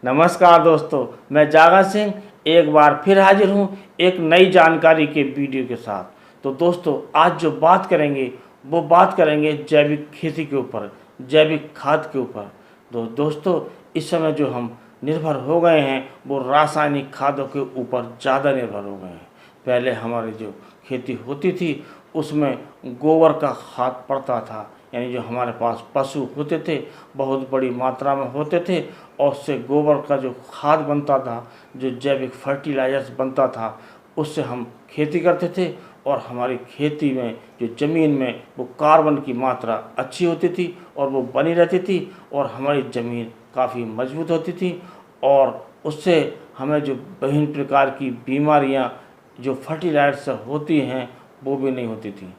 नमस्कार दोस्तों, मैं जागरण सिंह एक बार फिर हाजिर हूँ एक नई जानकारी के वीडियो के साथ। तो दोस्तों, आज जो बात करेंगे वो बात करेंगे जैविक खेती के ऊपर, जैविक खाद के ऊपर। दोस्तों, इस समय जो हम निर्भर हो गए हैं वो रासायनिक खादों के ऊपर ज़्यादा निर्भर हो गए हैं। पहले हमारी जो खेती होती थी उसमें गोबर का खाद पड़ता था, यानी जो हमारे पास पशु होते थे बहुत बड़ी मात्रा में होते थे और उससे गोबर का जो खाद बनता था, जो जैविक फर्टिलाइजर्स बनता था, उससे हम खेती करते थे और हमारी खेती में जो ज़मीन में वो कार्बन की मात्रा अच्छी होती थी और वो बनी रहती थी और हमारी ज़मीन काफ़ी मजबूत होती थी और उससे हमें जो विभिन्न प्रकार की बीमारियां जो फर्टिलाइजर से होती हैं वो भी नहीं होती थी।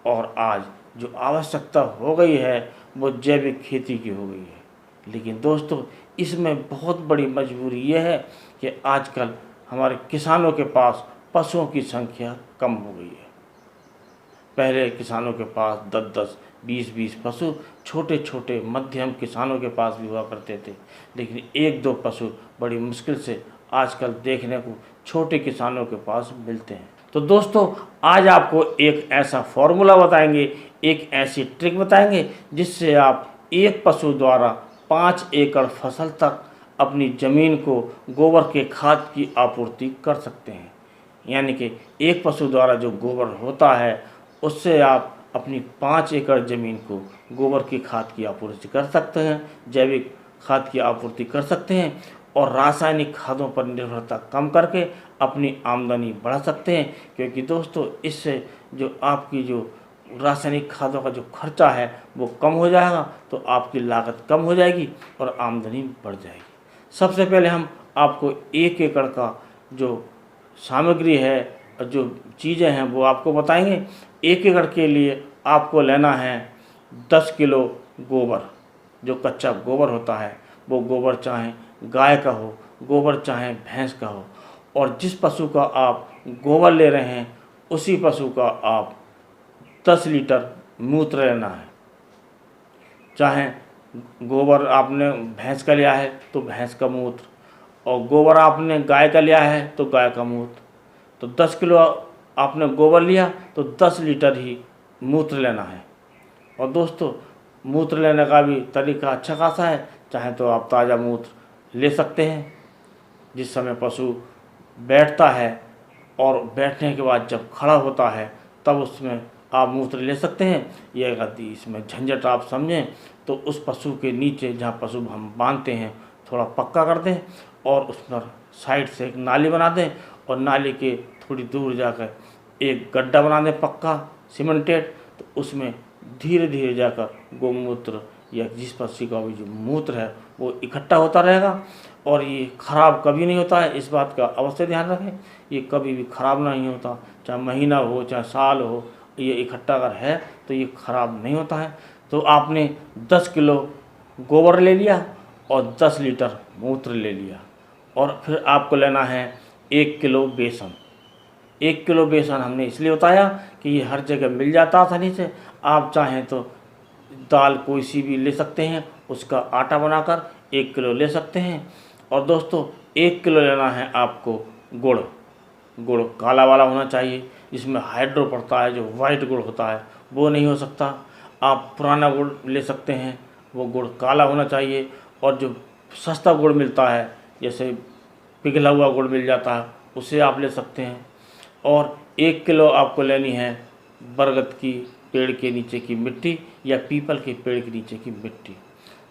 और आज जो आवश्यकता हो गई है वो जैविक खेती की हो गई है। लेकिन दोस्तों, इसमें बहुत बड़ी मजबूरी ये है कि आजकल हमारे किसानों के पास पशुओं की संख्या कम हो गई है। पहले किसानों के पास 10-10, 20-20 पशु छोटे छोटे मध्यम किसानों के पास भी हुआ करते थे, लेकिन 1-2 पशु बड़ी मुश्किल से आजकल देखने को छोटे किसानों के पास मिलते हैं। तो दोस्तों, आज आपको एक ऐसा फॉर्मूला बताएंगे, एक ऐसी ट्रिक बताएंगे जिससे आप एक पशु द्वारा 5 एकड़ फसल तक अपनी ज़मीन को गोबर के खाद की आपूर्ति कर सकते हैं। यानी कि एक पशु द्वारा जो गोबर होता है उससे आप अपनी 5 एकड़ ज़मीन को गोबर की खाद की आपूर्ति कर सकते हैं, जैविक खाद की आपूर्ति कर सकते हैं और रासायनिक खादों पर निर्भरता कम करके अपनी आमदनी बढ़ा सकते हैं। क्योंकि दोस्तों, इससे जो आपकी जो रासायनिक खादों का जो खर्चा है वो कम हो जाएगा, तो आपकी लागत कम हो जाएगी और आमदनी बढ़ जाएगी। सबसे पहले हम आपको 1 एकड़ का जो सामग्री है और जो चीज़ें हैं वो आपको बताएंगे। 1 एकड़ के लिए आपको लेना है 10 किलो गोबर। जो कच्चा गोबर होता है वो गोबर चाहे गाय का हो, गोबर चाहे भैंस का हो, और जिस पशु का आप गोबर ले रहे हैं उसी पशु का आप 10 लीटर मूत्र लेना है। चाहे गोबर आपने भैंस का लिया है तो भैंस का मूत्र, और गोबर आपने गाय का लिया है तो गाय का मूत्र। तो 10 किलो आपने गोबर लिया तो 10 लीटर ही मूत्र लेना है। और दोस्तों, मूत्र लेने का भी तरीका अच्छा खासा है। चाहे तो आप ताज़ा मूत्र ले सकते हैं, जिस समय पशु बैठता है और बैठने के बाद जब खड़ा होता है तब उसमें आप मूत्र ले सकते हैं। यह यदि इसमें झंझट आप समझें तो उस पशु के नीचे जहाँ पशु हम बांधते हैं थोड़ा पक्का कर दें और उस पर साइड से एक नाली बना दें और नाली के थोड़ी दूर जाकर एक गड्ढा बना दें पक्का सीमेंटेड। तो उसमें धीरे धीरे जाकर गोमूत्र या जिस पशु का भी जो मूत्र है वो इकट्ठा होता रहेगा और ये ख़राब कभी नहीं होता है। इस बात का अवश्य ध्यान रखें, ये कभी भी ख़राब नहीं होता, चाहे महीना हो चाहे साल हो, ये इकट्ठा अगर है तो ये ख़राब नहीं होता है। तो आपने 10 किलो गोबर ले लिया और 10 लीटर मूत्र ले लिया और फिर आपको लेना है 1 किलो बेसन। 1 किलो बेसन हमने इसलिए बताया कि ये हर जगह मिल जाता आसानी से। आप चाहें तो दाल कोई सी भी ले सकते हैं, उसका आटा बनाकर 1 किलो ले सकते हैं। और दोस्तों, 1 किलो लेना है आपको गुड़। गुड़ काला वाला होना चाहिए, जिसमें हाइड्रो पड़ता है, जो वाइट गुड़ होता है वो नहीं हो सकता। आप पुराना गुड़ ले सकते हैं, वो गुड़ काला होना चाहिए। और जो सस्ता गुड़ मिलता है, जैसे पिघला हुआ गुड़ मिल जाता है, उसे आप ले सकते हैं। और 1 किलो आपको लेनी है बरगद की पेड़ के नीचे की मिट्टी या पीपल के पेड़ के नीचे की मिट्टी।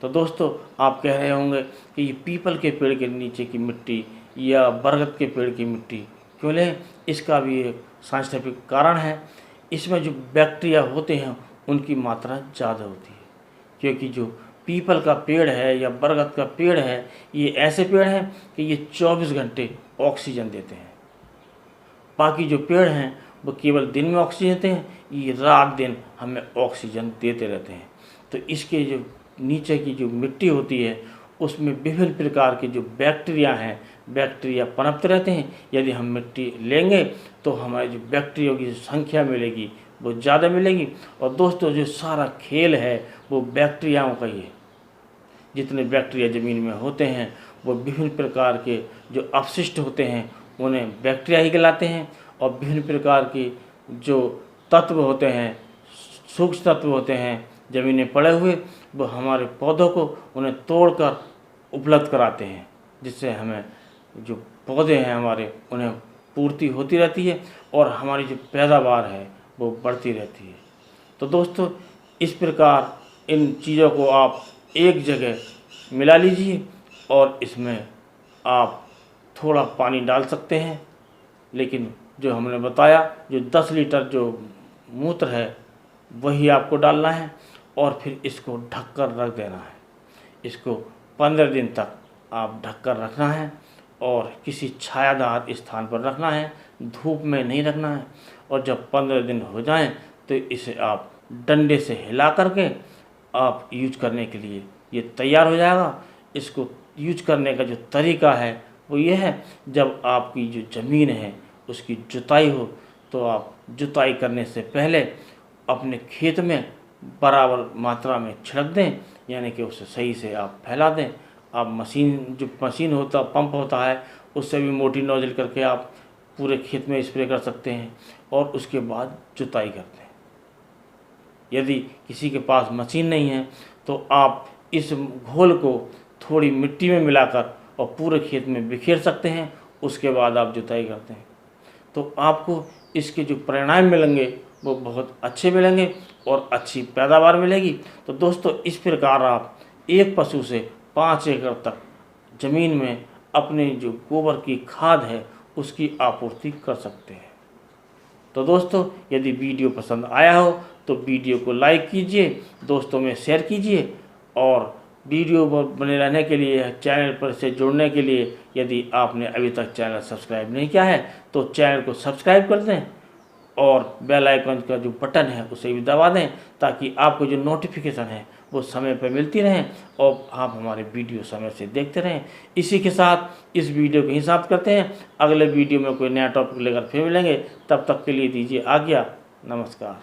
तो दोस्तों, आप कह रहे होंगे कि ये पीपल के पेड़ के नीचे की मिट्टी या बरगद के पेड़ की मिट्टी क्यों लें? इसका भी एक साइंटिफिक कारण है। इसमें जो बैक्टीरिया होते हैं उनकी मात्रा ज़्यादा होती है, क्योंकि जो पीपल का पेड़ है या बरगद का पेड़ है, ये ऐसे पेड़ हैं कि ये 24 घंटे ऑक्सीजन देते हैं। बाकी जो पेड़ हैं वो केवल दिन में ऑक्सीजन देते हैं, ये रात दिन हमें ऑक्सीजन देते रहते हैं। तो इसके जो नीचे की जो मिट्टी होती है उसमें विभिन्न प्रकार के जो बैक्टीरिया हैं, बैक्टीरिया पनपते रहते हैं। यदि हम मिट्टी लेंगे तो हमारे जो बैक्टीरिया की जो संख्या मिलेगी वो ज़्यादा मिलेगी। और दोस्तों, जो सारा खेल है वो बैक्टीरियाओं का ही है। जितने बैक्टीरिया ज़मीन में होते हैं वो विभिन्न प्रकार के जो अपशिष्ट होते हैं उन्हें बैक्टीरिया ही कहलाते हैं, और विभिन्न प्रकार के जो तत्व होते हैं, सूक्ष्म तत्व होते हैं ज़मीन में पड़े हुए, वो हमारे पौधों को उन्हें तोड़कर उपलब्ध कराते हैं, जिससे हमें जो पौधे हैं हमारे उन्हें पूर्ति होती रहती है और हमारी जो पैदावार है वो बढ़ती रहती है। तो दोस्तों, इस प्रकार इन चीज़ों को आप एक जगह मिला लीजिए और इसमें आप थोड़ा पानी डाल सकते हैं, लेकिन जो हमने बताया जो 10 लीटर जो मूत्र है वही आपको डालना है, और फिर इसको ढककर रख देना है। इसको 15 दिन तक आप ढककर रखना है और किसी छायादार स्थान पर रखना है, धूप में नहीं रखना है। और जब 15 दिन हो जाएं तो इसे आप डंडे से हिला करके आप यूज करने के लिए ये तैयार हो जाएगा। इसको यूज करने का जो तरीका है वो ये है, जब आपकी जो ज़मीन है उसकी जुताई हो तो आप जुताई करने से पहले अपने खेत में बराबर मात्रा में छिड़क दें, यानी कि उसे सही से आप फैला दें। आप मशीन होता पंप होता है उससे भी मोटी नोजल करके आप पूरे खेत में स्प्रे कर सकते हैं और उसके बाद जुताई करते हैं। यदि किसी के पास मशीन नहीं है तो आप इस घोल को थोड़ी मिट्टी में मिलाकर और पूरे खेत में बिखेर सकते हैं, उसके बाद आप जुताई करते हैं। तो आपको इसके जो परिणाम मिलेंगे वो बहुत अच्छे मिलेंगे और अच्छी पैदावार मिलेगी। तो दोस्तों, इस प्रकार आप एक पशु से 5 एकड़ तक ज़मीन में अपने जो गोबर की खाद है उसकी आपूर्ति कर सकते हैं। तो दोस्तों, यदि वीडियो पसंद आया हो तो वीडियो को लाइक कीजिए, दोस्तों में शेयर कीजिए, और वीडियो बने रहने के लिए चैनल पर से जुड़ने के लिए यदि आपने अभी तक चैनल सब्सक्राइब नहीं किया है तो चैनल को सब्सक्राइब कर दें और बेल आइकन का जो बटन है उसे भी दबा दें, ताकि आपको जो नोटिफिकेशन है वो समय पर मिलती रहें और आप हमारे वीडियो समय से देखते रहें। इसी के साथ इस वीडियो को ही समाप्त करते हैं। अगले वीडियो में कोई नया टॉपिक लेकर फिर मिलेंगे, तब तक के लिए दीजिए आज्ञा। नमस्कार।